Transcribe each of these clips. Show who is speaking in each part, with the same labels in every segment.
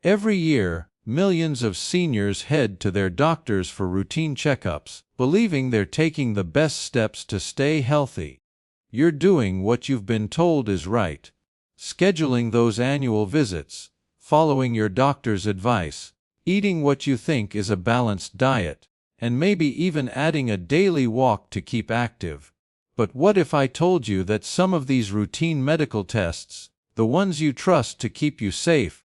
Speaker 1: Every year, millions of seniors head to their doctors for routine checkups, believing they're taking the best steps to stay healthy. You're doing what you've been told is right. Scheduling those annual visits, following your doctor's advice, eating what you think is a balanced diet, and maybe even adding a daily walk to keep active. But what if I told you that some of these routine medical tests, the ones you trust to keep you safe,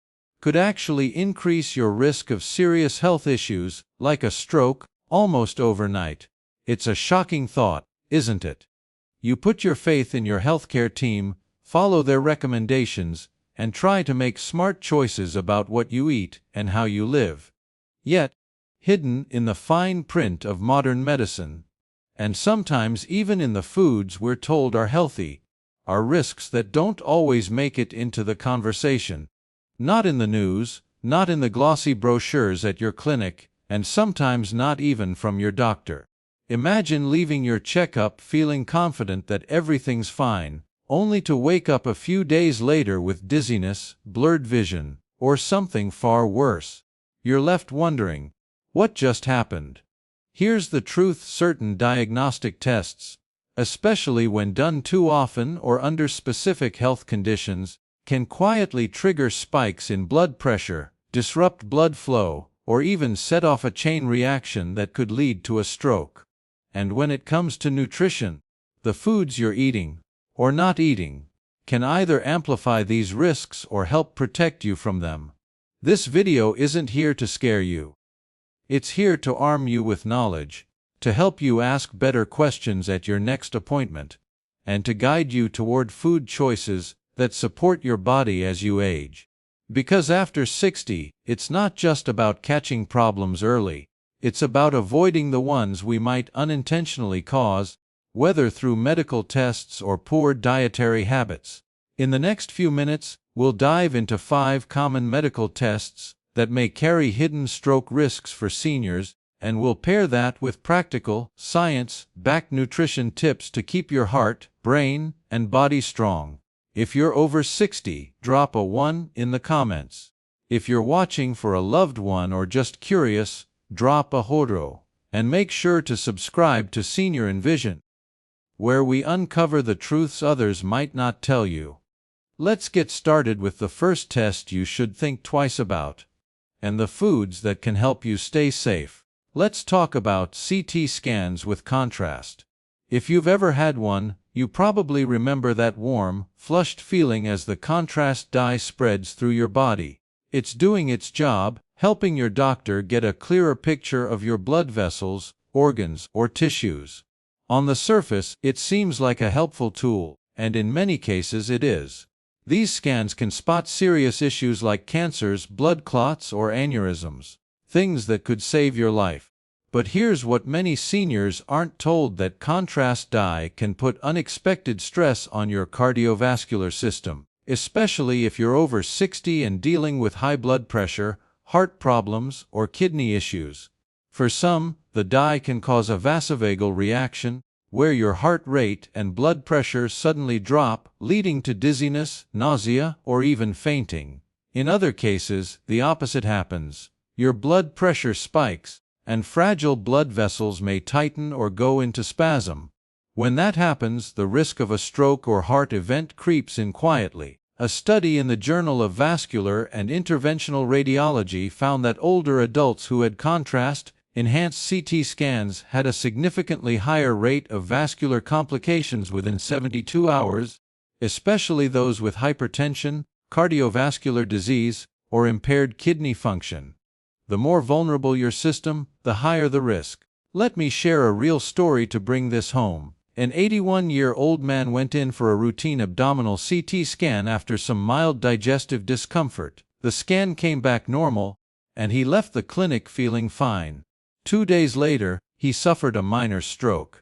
Speaker 1: could actually increase your risk of serious health issues, like a stroke, almost overnight? It's a shocking thought, isn't it? You put your faith in your healthcare team, follow their recommendations, and try to make smart choices about what you eat and how you live. Yet, hidden in the fine print of modern medicine, and sometimes even in the foods we're told are healthy, are risks that don't always make it into the conversation. Not in the news, not in the glossy brochures at your clinic, and sometimes not even from your doctor. Imagine leaving your checkup feeling confident that everything's fine, only to wake up a few days later with dizziness, blurred vision, or something far worse. You're left wondering, what just happened? Here's the truth: certain diagnostic tests, especially when done too often or under specific health conditions, can quietly trigger spikes in blood pressure, disrupt blood flow, or even set off a chain reaction that could lead to a stroke. And when it comes to nutrition, the foods you're eating, or not eating, can either amplify these risks or help protect you from them. This video isn't here to scare you. It's here to arm you with knowledge, to help you ask better questions at your next appointment, and to guide you toward food choices that support your body as you age. Because after 60, it's not just about catching problems early, it's about avoiding the ones we might unintentionally cause, whether through medical tests or poor dietary habits. In the next few minutes, we'll dive into 5 common medical tests that may carry hidden stroke risks for seniors, and we'll pair that with practical, science-backed nutrition tips to keep your heart, brain, and body strong. If you're over 60, drop a 1 in the comments. If you're watching for a loved one or just curious, drop a horo. And make sure to subscribe to Senior Envision, where we uncover the truths others might not tell you. Let's get started with the first test you should think twice about, and the foods that can help you stay safe. Let's talk about CT scans with contrast. If you've ever had one, you probably remember that warm, flushed feeling as the contrast dye spreads through your body. It's doing its job, helping your doctor get a clearer picture of your blood vessels, organs, or tissues. On the surface, it seems like a helpful tool, and in many cases it is. These scans can spot serious issues like cancers, blood clots, or aneurysms, things that could save your life. But here's what many seniors aren't told: that contrast dye can put unexpected stress on your cardiovascular system, especially if you're over 60 and dealing with high blood pressure, heart problems, or kidney issues. For some, the dye can cause a vasovagal reaction, where your heart rate and blood pressure suddenly drop, leading to dizziness, nausea, or even fainting. In other cases, the opposite happens. Your blood pressure spikes, and fragile blood vessels may tighten or go into spasm. When that happens, the risk of a stroke or heart event creeps in quietly. A study in the Journal of Vascular and Interventional Radiology found that older adults who had contrast-enhanced CT scans had a significantly higher rate of vascular complications within 72 hours, especially those with hypertension, cardiovascular disease, or impaired kidney function. The more vulnerable your system, the higher the risk. Let me share a real story to bring this home. An 81-year-old man went in for a routine abdominal CT scan after some mild digestive discomfort. The scan came back normal, and he left the clinic feeling fine. 2 days later, he suffered a minor stroke.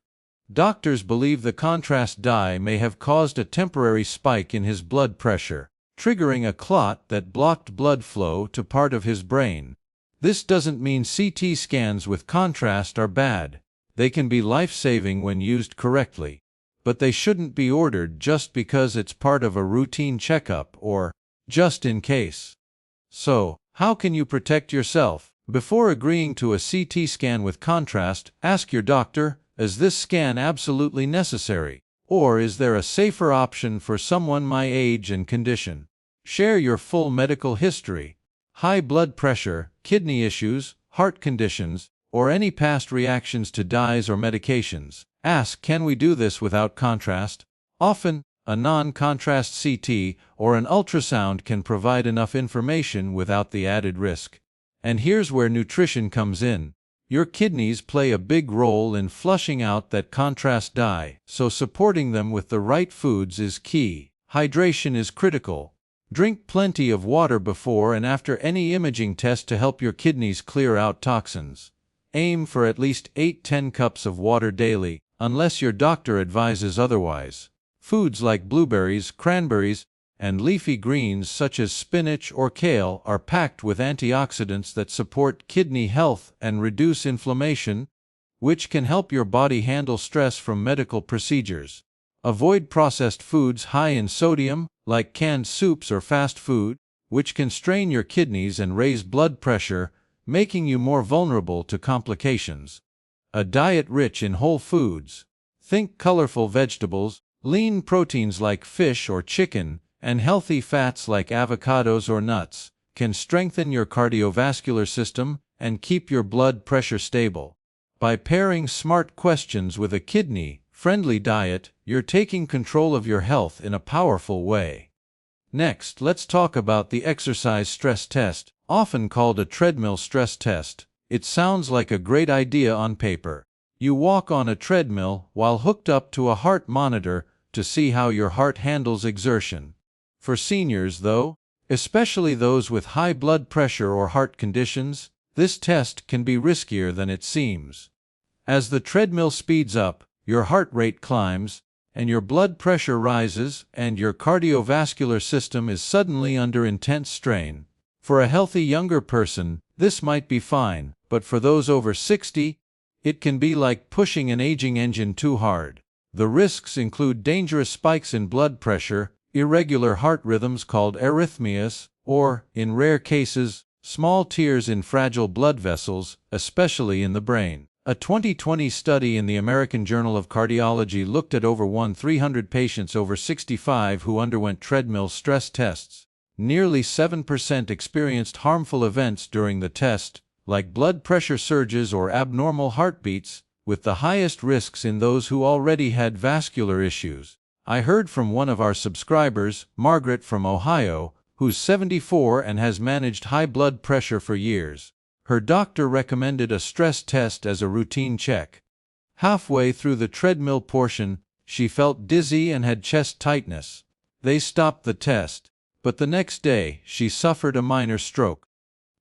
Speaker 1: Doctors believe the contrast dye may have caused a temporary spike in his blood pressure, triggering a clot that blocked blood flow to part of his brain. This doesn't mean CT scans with contrast are bad. They can be life-saving when used correctly. But they shouldn't be ordered just because it's part of a routine checkup or just in case. So, How can you protect yourself? Before agreeing to a CT scan with contrast, ask your doctor, is this scan absolutely necessary? Or is there a safer option for someone my age and condition? Share your full medical history. High blood pressure, kidney issues, heart conditions, or any past reactions to dyes or medications. Ask, can we do this without contrast? Often, a non-contrast CT or an ultrasound can provide enough information without the added risk. And here's where nutrition comes in. Your kidneys play a big role in flushing out that contrast dye, so supporting them with the right foods is key. Hydration is critical. Drink plenty of water before and after any imaging test to help your kidneys clear out toxins. Aim for at least 8–10 cups of water daily, unless your doctor advises otherwise. Foods like blueberries, cranberries, and leafy greens such as spinach or kale are packed with antioxidants that support kidney health and reduce inflammation, which can help your body handle stress from medical procedures. Avoid processed foods high in sodium, like canned soups or fast food, which can strain your kidneys and raise blood pressure, making you more vulnerable to complications. A diet rich in whole foods. Think colorful vegetables, lean proteins like fish or chicken, and healthy fats like avocados or nuts can strengthen your cardiovascular system and keep your blood pressure stable. By pairing smart questions with a kidney-friendly diet, you're taking control of your health in a powerful way. Next, let's talk about the exercise stress test, often called a treadmill stress test. It sounds like a great idea on paper. You walk on a treadmill while hooked up to a heart monitor to see how your heart handles exertion. For seniors, though, especially those with high blood pressure or heart conditions, this test can be riskier than it seems. As the treadmill speeds up, your heart rate climbs, and your blood pressure rises, and your cardiovascular system is suddenly under intense strain. For a healthy younger person, this might be fine, but for those over 60, it can be like pushing an aging engine too hard. The risks include dangerous spikes in blood pressure, irregular heart rhythms called arrhythmias, or, in rare cases, small tears in fragile blood vessels, especially in the brain. A 2020 study in the American Journal of Cardiology looked at over 1,300 patients over 65 who underwent treadmill stress tests. Nearly 7% experienced harmful events during the test, like blood pressure surges or abnormal heartbeats, with the highest risks in those who already had vascular issues. I heard from one of our subscribers, Margaret from Ohio, who's 74 and has managed high blood pressure for years. Her doctor recommended a stress test as a routine check. Halfway through the treadmill portion, she felt dizzy and had chest tightness. They stopped the test, but the next day she suffered a minor stroke.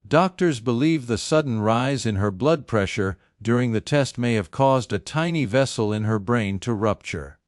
Speaker 1: Doctors believe the sudden rise in her blood pressure during the test may have caused a tiny vessel in her brain to rupture.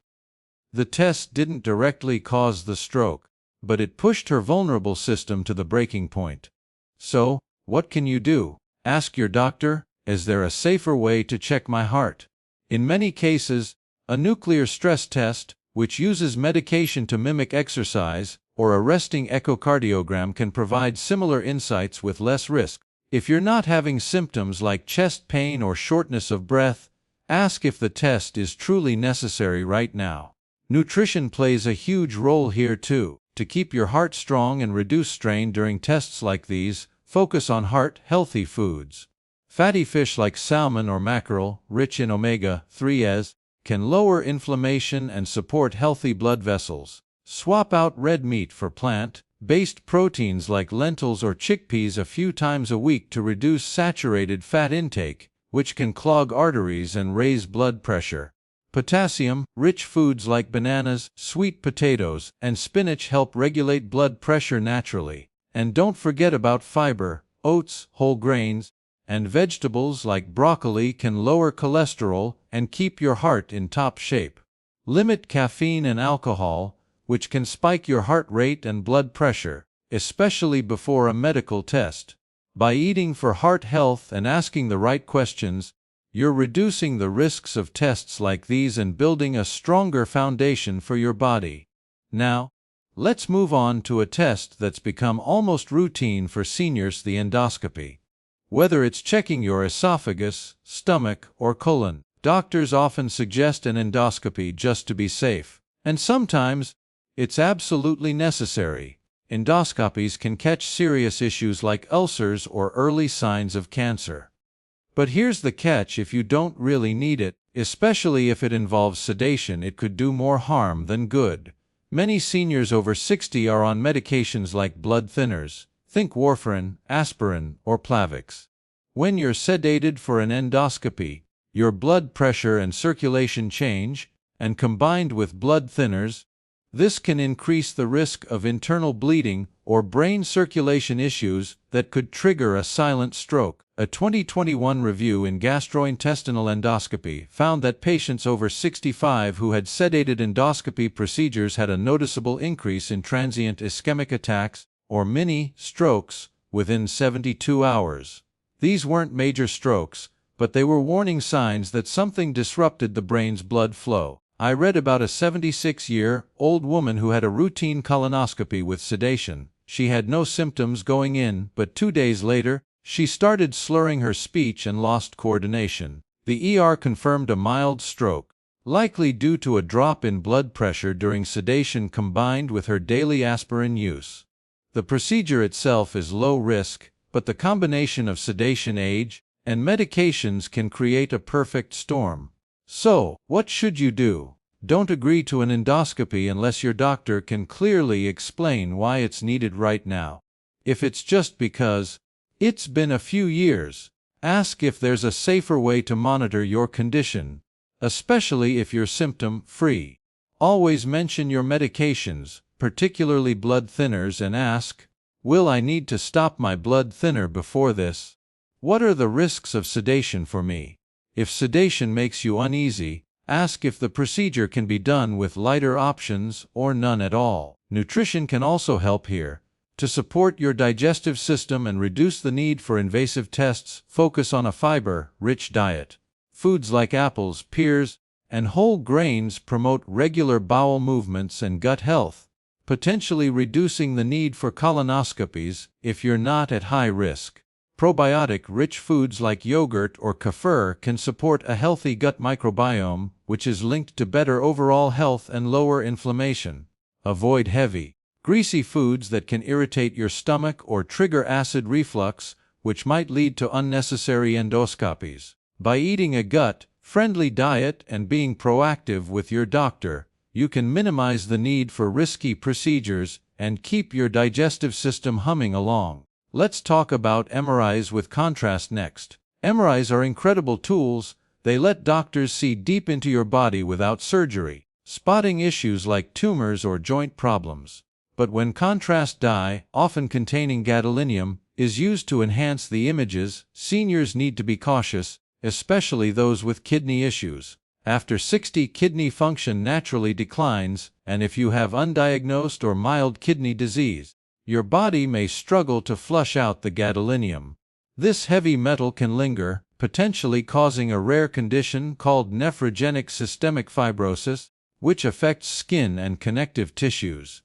Speaker 1: The test didn't directly cause the stroke, but it pushed her vulnerable system to the breaking point. So, what can you do? Ask your doctor, is there a safer way to check my heart? In many cases, a nuclear stress test, which uses medication to mimic exercise, or a resting echocardiogram can provide similar insights with less risk. If you're not having symptoms like chest pain or shortness of breath, ask if the test is truly necessary right now. Nutrition plays a huge role here too. To keep your heart strong and reduce strain during tests like these, focus on heart-healthy foods. Fatty fish like salmon or mackerel, rich in omega-3s, can lower inflammation and support healthy blood vessels. Swap out red meat for plant-based proteins like lentils or chickpeas a few times a week to reduce saturated fat intake, which can clog arteries and raise blood pressure. Potassium-rich foods like bananas, sweet potatoes, and spinach help regulate blood pressure naturally. And don't forget about fiber. Oats, whole grains, and vegetables like broccoli can lower cholesterol and keep your heart in top shape. Limit caffeine and alcohol, which can spike your heart rate and blood pressure, especially before a medical test. By eating for heart health and asking the right questions, you're reducing the risks of tests like these and building a stronger foundation for your body. Now, Let's move on to a test that's become almost routine for seniors: the endoscopy. Whether it's checking your esophagus, stomach, or colon, doctors often suggest an endoscopy just to be safe. And sometimes, it's absolutely necessary. Endoscopies can catch serious issues like ulcers or early signs of cancer. But here's the catch: if you don't really need it, especially if it involves sedation, it could do more harm than good. Many seniors over 60 are on medications like blood thinners. Think warfarin, aspirin, or Plavix. When you're sedated for an endoscopy, your blood pressure and circulation change, and combined with blood thinners, this can increase the risk of internal bleeding or brain circulation issues that could trigger a silent stroke. A 2021 review in gastrointestinal endoscopy found that patients over 65 who had sedated endoscopy procedures had a noticeable increase in transient ischemic attacks, or mini strokes, within 72 hours. These weren't major strokes, but they were warning signs that something disrupted the brain's blood flow. I read about a 76-year-old woman who had a routine colonoscopy with sedation. She had no symptoms going in, but 2 days later, she started slurring her speech and lost coordination. The ER confirmed a mild stroke, likely due to a drop in blood pressure during sedation combined with her daily aspirin use. The procedure itself is low risk, but the combination of sedation, age, and medications can create a perfect storm. So, what should you do? Don't agree to an endoscopy unless your doctor can clearly explain why it's needed right now. If it's just because it's been a few years, ask if there's a safer way to monitor your condition, especially if you're symptom-free. Always mention your medications, particularly blood thinners, and ask, will I need to stop my blood thinner before this? What are the risks of sedation for me? If sedation makes you uneasy, ask if the procedure can be done with lighter options or none at all. Nutrition can also help here. To support your digestive system and reduce the need for invasive tests, focus on a fiber-rich diet. Foods like apples, pears, and whole grains promote regular bowel movements and gut health, potentially reducing the need for colonoscopies if you're not at high risk. Probiotic-rich foods like yogurt or kefir can support a healthy gut microbiome, which is linked to better overall health and lower inflammation. Avoid heavy, greasy foods that can irritate your stomach or trigger acid reflux, which might lead to unnecessary endoscopies. By eating a gut-friendly diet and being proactive with your doctor, you can minimize the need for risky procedures and keep your digestive system humming along. Let's talk about MRIs with contrast next. MRIs are incredible tools. They let doctors see deep into your body without surgery, spotting issues like tumors or joint problems. But when contrast dye, often containing gadolinium, is used to enhance the images, seniors need to be cautious, especially those with kidney issues. After 60, kidney function naturally declines, and if you have undiagnosed or mild kidney disease, your body may struggle to flush out the gadolinium. This heavy metal can linger, potentially causing a rare condition called nephrogenic systemic fibrosis, which affects skin and connective tissues.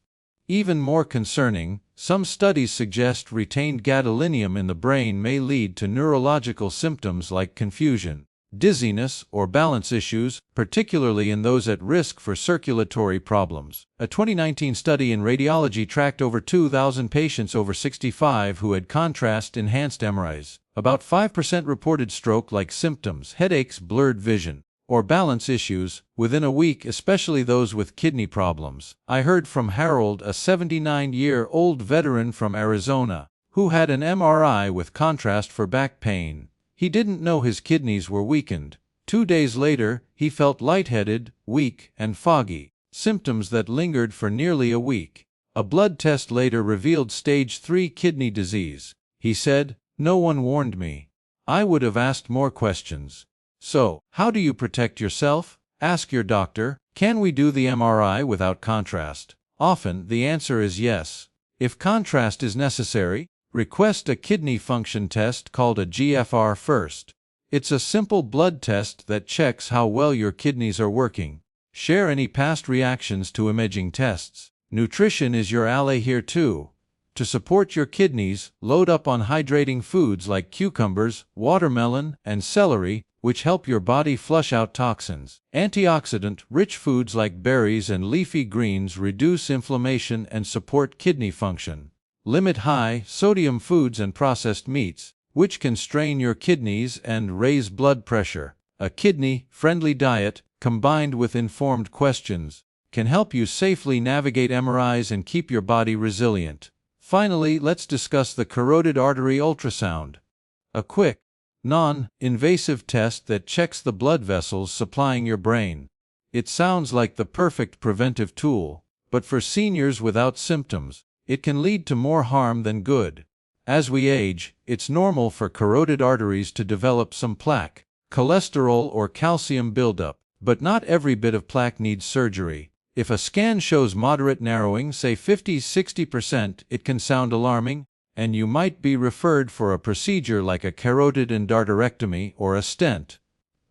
Speaker 1: Even more concerning, some studies suggest retained gadolinium in the brain may lead to neurological symptoms like confusion, dizziness, or balance issues, particularly in those at risk for circulatory problems. A 2019 study in Radiology tracked over 2,000 patients over 65 who had contrast-enhanced MRIs. About 5% reported stroke-like symptoms, headaches, blurred vision, or balance issues within a week, especially those with kidney problems. I heard from Harold, a 79-year-old veteran from Arizona, who had an MRI with contrast for back pain. He didn't know his kidneys were weakened. 2 days later, he felt lightheaded, weak, and foggy, symptoms that lingered for nearly a week. A blood test later revealed stage 3 kidney disease. He said, "No one warned me. I would have asked more questions." So, how do you protect yourself? Ask your doctor. Can we do the MRI without contrast? Often, the answer is yes. If contrast is necessary, request a kidney function test called a GFR first. It's a simple blood test that checks how well your kidneys are working. Share any past reactions to imaging tests. Nutrition is your ally here too. To support your kidneys, load up on hydrating foods like cucumbers, watermelon, and celery, which help your body flush out toxins. Antioxidant-rich foods like berries and leafy greens reduce inflammation and support kidney function. Limit high-sodium foods and processed meats, which can strain your kidneys and raise blood pressure. A kidney-friendly diet, combined with informed questions, can help you safely navigate MRIs and keep your body resilient. Finally, let's discuss the carotid artery ultrasound. A quick, non-invasive test that checks the blood vessels supplying your brain. It sounds like the perfect preventive tool, but for seniors without symptoms, it can lead to more harm than good. As we age, it's normal for carotid arteries to develop some plaque, cholesterol, or calcium buildup, but not every bit of plaque needs surgery. If a scan shows moderate narrowing, say 50–60%, it can sound alarming, and you might be referred for a procedure like a carotid endarterectomy or a stent.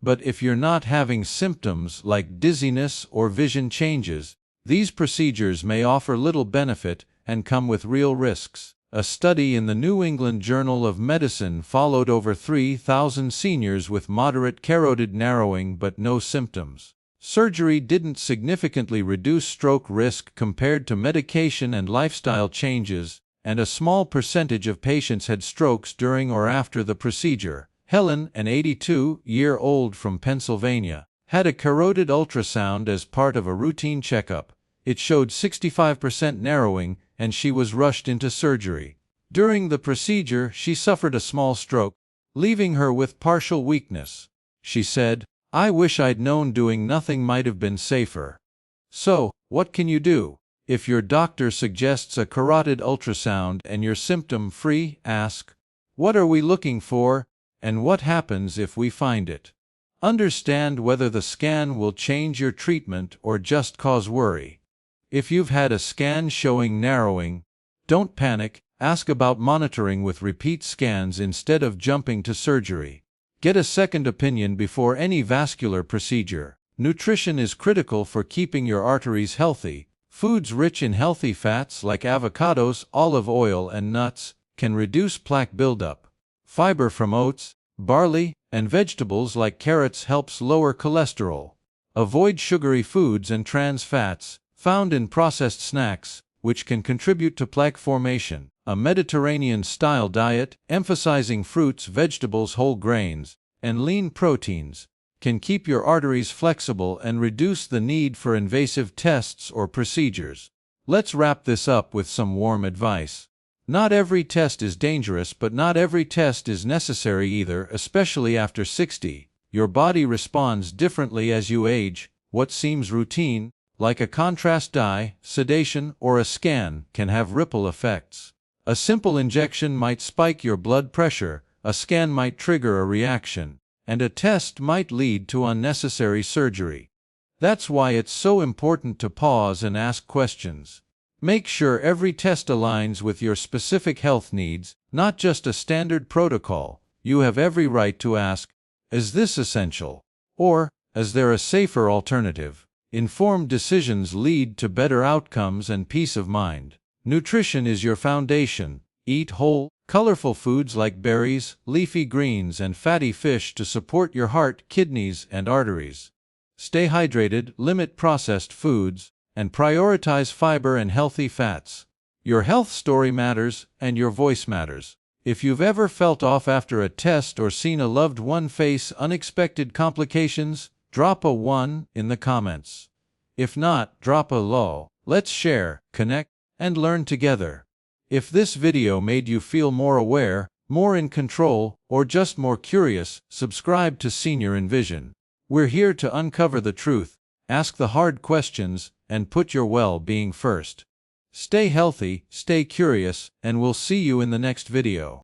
Speaker 1: But if you're not having symptoms like dizziness or vision changes, these procedures may offer little benefit and come with real risks. A study in the New England Journal of Medicine followed over 3,000 seniors with moderate carotid narrowing but no symptoms. Surgery didn't significantly reduce stroke risk compared to medication and lifestyle changes, and a small percentage of patients had strokes during or after the procedure. Helen, an 82-year-old from Pennsylvania, had a carotid ultrasound as part of a routine checkup. It showed 65% narrowing, and she was rushed into surgery. During the procedure, she suffered a small stroke, leaving her with partial weakness. She said, "I wish I'd known doing nothing might have been safer." So, what can you do? If your doctor suggests a carotid ultrasound and you're symptom-free, ask, "What are we looking for, and what happens if we find it?" Understand whether the scan will change your treatment or just cause worry. If you've had a scan showing narrowing, don't panic. Ask about monitoring with repeat scans instead of jumping to surgery. Get a second opinion before any vascular procedure. Nutrition is critical for keeping your arteries healthy. Foods rich in healthy fats like avocados, olive oil, and nuts can reduce plaque buildup. Fiber from oats, barley, and vegetables like carrots helps lower cholesterol. Avoid sugary foods and trans fats found in processed snacks, which can contribute to plaque formation. A Mediterranean-style diet, emphasizing fruits, vegetables, whole grains, and lean proteins, can keep your arteries flexible and reduce the need for invasive tests or procedures. Let's wrap this up with some warm advice. Not every test is dangerous, but not every test is necessary either, especially after 60. Your body responds differently as you age. What seems routine, like a contrast dye, sedation, or a scan, can have ripple effects. A simple injection might spike your blood pressure, a scan might trigger a reaction, and a test might lead to unnecessary surgery. That's why it's so important to pause and ask questions. Make sure every test aligns with your specific health needs, not just a standard protocol. You have every right to ask, "Is this essential?" Or, "Is there a safer alternative?" Informed decisions lead to better outcomes and peace of mind. Nutrition is your foundation. Eat whole, colorful foods like berries, leafy greens, and fatty fish to support your heart, kidneys, and arteries. Stay hydrated, limit processed foods, and prioritize fiber and healthy fats. Your health story matters, and your voice matters. If you've ever felt off after a test or seen a loved one face unexpected complications, drop a 1 in the comments. If not, drop a low. Let's share, connect, and learn together. If this video made you feel more aware, more in control, or just more curious, subscribe to Senior Envision. We're here to uncover the truth, ask the hard questions, and put your well-being first. Stay healthy, stay curious, and we'll see you in the next video.